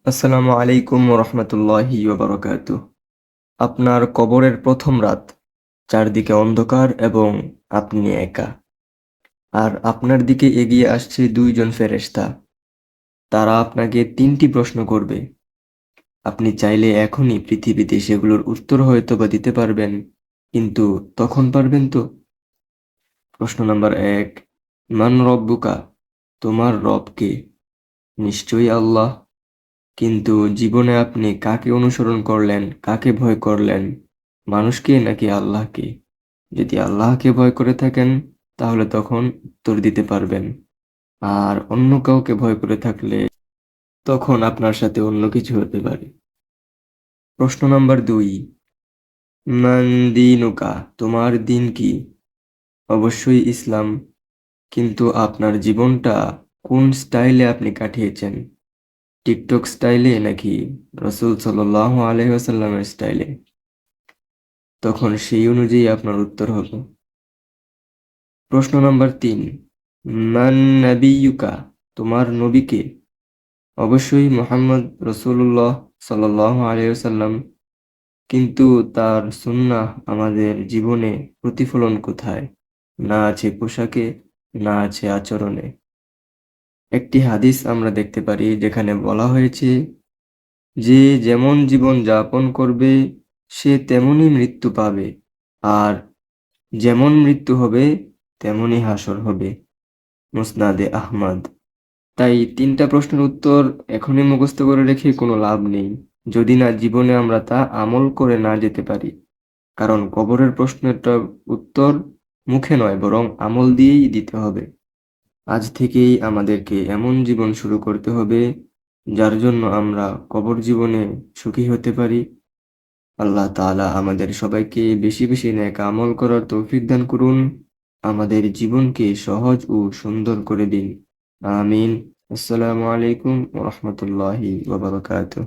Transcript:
আসসালামু আলাইকুম রহমতুল্লাহি ওবারকাতুহ। আপনার কবরের প্রথম রাত, চারদিকে অন্ধকার এবং আপনি একা। আর আপনার দিকে এগিয়ে আসছে দুইজন ফেরেশতা। তারা আপনাকে তিনটি প্রশ্ন করবে। আপনি চাইলে এখনই পৃথিবীতে সেগুলোর উত্তর হয়তো বা দিতে পারবেন, কিন্তু তখন পারবেন তো? প্রশ্ন নাম্বার 1, মান রব্বুকা? তোমার রব কে? নিশ্চয়ই আল্লাহ। কিন্তু জীবনে আপনি কাকে অনুসরণ করলেন, কাকে ভয় করলেন, মানুষকে নাকি আল্লাহকে? যদি আল্লাহকে ভয় করে থাকেন তাহলে তখন উত্তর দিতে পারবেন, আর অন্য কাউকে ভয় করে থাকলে তখন আপনার সাথে অন্য কিছু হতে পারে। প্রশ্ন নাম্বার 2, মান দীনুকা? তোমার দিন কি? অবশ্যই ইসলাম। কিন্তু আপনার জীবনটা কোন স্টাইলে আপনি কাটিয়েছেন? টিকটক স্টাইলে নাকি রাসূল সাল্লাল্লাহু আলাইহি ওয়াসাল্লামের স্টাইলে? তখন সেই অনুযায়ী আপনার উত্তর হবে। প্রশ্ন নাম্বার 3, মান নাবিয়ুকা? তোমার নবী কে? অবশ্যই মুহাম্মদ রাসূলুল্লাহ সাল্লাল্লাহু আলাইহি ওয়াসাল্লাম। কিন্তু তার সুন্নাহ আমাদের জীবনে প্রতিফলন কোথায়? না আছে পোশাকে, না আছে আচরণে। একটি হাদিস আমরা দেখতে পারি যেখানে বলা হয়েছে, যে যেমন জীবন যাপন করবে সে তেমনই মৃত্যু পাবে, আর যেমন মৃত্যু হবে তেমনই হাসর হবে। মুসনাদে আহমদ। তাই তিনটা প্রশ্নের উত্তর এখনই মুখস্থ করে রেখে কোনো লাভ নেই, যদি না জীবনে আমরা তা আমল করে না যেতে পারি। কারণ কবরের প্রশ্নটা উত্তর মুখে নয়, বরং আমল দিয়েই দিতে হবে। আজ থেকেই আমাদেরকে এমন জীবন শুরু করতে হবে যার জন্য আমরা কবর জীবনে সুখী হতে পারি। আল্লাহ তাআলা আমাদের সবাইকে বেশি বেশি নেক আমল করার তৌফিক দান করুন। আমাদের জীবনকে সহজ ও সুন্দর করে দিন। আমিন। আসসালামু আলাইকুম ওয়া রাহমাতুল্লাহি ওয়া বারাকাতুহু।